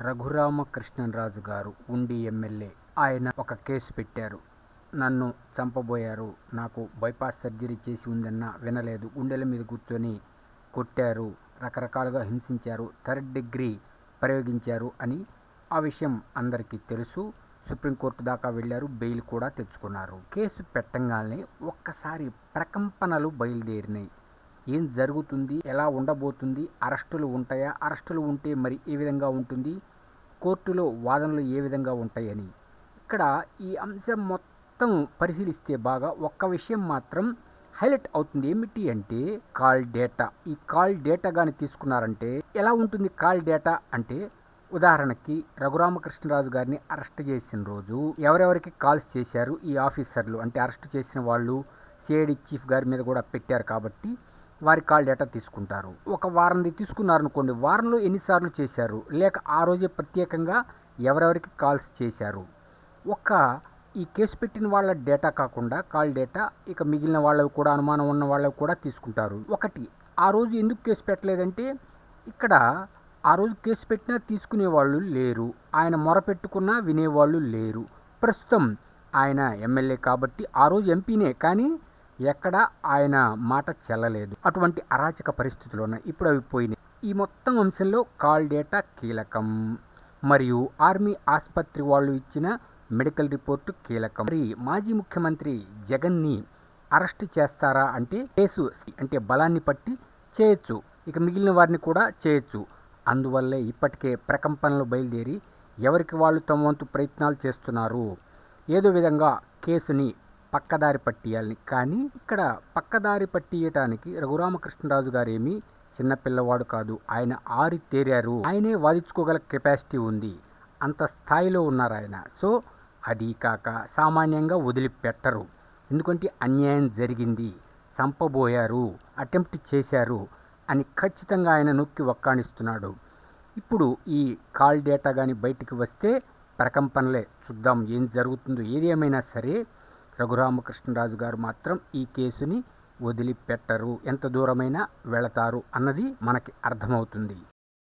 రఘురామకృష్ణరాజు గారు ఉండి ఎమ్మెల్యే. ఆయన ఒక కేసు పెట్టారు. నన్ను చంపబోయారు, నాకు బైపాస్ సర్జరీ చేసి ఉందన్నా వినలేదు, గుండెల మీద కూర్చొని కొట్టారు, రకరకాలుగా హింసించారు, థర్డ్ డిగ్రీ ప్రయోగించారు అని. ఆ విషయం అందరికీ తెలుసు. సుప్రీంకోర్టు దాకా వెళ్ళారు, బెయిల్ కూడా తెచ్చుకున్నారు. కేసు పెట్టంగానే ఒక్కసారి ప్రకంపనలు బయలుదేరినాయి. ఏం జరుగుతుంది, ఎలా ఉండబోతుంది, అరెస్టులు ఉంటాయా, అరెస్టులు ఉంటే మరి ఏ విధంగా ఉంటుంది, కోర్టులో వాదనలు ఏ విధంగా ఉంటాయని. ఇక్కడ ఈ అంశం మొత్తం పరిశీలిస్తే బాగా ఒక్క విషయం మాత్రం హైలైట్ అవుతుంది. ఏమిటి అంటే కాల్ డేటా. ఈ కాల్ డేటా కానీ తీసుకున్నారంటే ఎలా ఉంటుంది కాల్ డేటా అంటే, ఉదాహరణకి రఘురామకృష్ణరాజు గారిని అరెస్ట్ చేసిన రోజు ఎవరెవరికి కాల్స్ చేశారు ఈ ఆఫీసర్లు, అంటే అరెస్ట్ చేసిన వాళ్ళు సిఐడి చీఫ్ గారి మీద కూడా పెట్టారు కాబట్టి వారి కాల్ డేటా తీసుకుంటారు. ఒక వారంది తీసుకున్నారనుకోండి, వారంలో ఎన్నిసార్లు చేశారు, లేక ఆ రోజే ప్రత్యేకంగా ఎవరెవరికి కాల్స్ చేశారు. ఈ కేసు పెట్టిన వాళ్ళ డేటా కాకుండా కాల్ డేటా ఇక మిగిలిన వాళ్ళవి కూడా, అనుమానం ఉన్న వాళ్ళవి కూడా తీసుకుంటారు. ఆ రోజు ఎందుకు కేసు పెట్టలేదంటే, ఇక్కడ ఆ రోజు కేసు పెట్టినా తీసుకునేవాళ్ళు లేరు, ఆయన మొరపెట్టుకున్నా వినేవాళ్ళు లేరు. ప్రస్తుతం ఆయన ఎమ్మెల్యే కాబట్టి ఆ రోజు ఎంపీనే, కానీ ఎక్కడ ఆయన మాట చెల్లలేదు. అటువంటి అరాచక పరిస్థితులు ఉన్నాయి. ఇప్పుడు అవి పోయినాయి. ఈ మొత్తం అంశంలో కాల్ డేటా కీలకం, మరియు ఆర్మీ ఆసుపత్రి వాళ్ళు ఇచ్చిన మెడికల్ రిపోర్టు కీలకం. మరి మాజీ ముఖ్యమంత్రి జగన్ని అరెస్ట్ చేస్తారా అంటే, కేసు అంటే బలాన్ని పట్టి చేయొచ్చు, ఇక మిగిలిన వారిని కూడా చేయొచ్చు. అందువల్లే ఇప్పటికే ప్రకంపనలు బయలుదేరి ఎవరికి వాళ్ళు తమ వంతు ప్రయత్నాలు చేస్తున్నారు. ఏదో విధంగా కేసుని పక్కదారి పట్టియాలని. కానీ ఇక్కడ పక్కదారి పట్టియటానికి రఘురామకృష్ణరాజు గారు ఏమీ చిన్నపిల్లవాడు కాదు. ఆయన తేరారు, ఆయనే వాదించుకోగల కెపాసిటీ ఉంది, అంత స్థాయిలో ఉన్నారు ఆయన. సో అది కాక సామాన్యంగా వదిలిపెట్టరు. ఎందుకంటే అన్యాయం జరిగింది, చంపబోయారు, అటెంప్ట్ చేశారు అని ఖచ్చితంగా ఆయన నొక్కి వక్కాణిస్తున్నాడు. ఇప్పుడు ఈ కాల్ డేటా కానీ బయటికి వస్తే ప్రకంపనలే. చూద్దాం ఏం జరుగుతుందో. ఏది ఏమైనా సరే రఘురామకృష్ణరాజు గారు మాత్రం ఈ కేసుని వదిలిపెట్టరు, ఎంత దూరమైనా వెళతారు అన్నది మనకి అర్థమవుతుంది.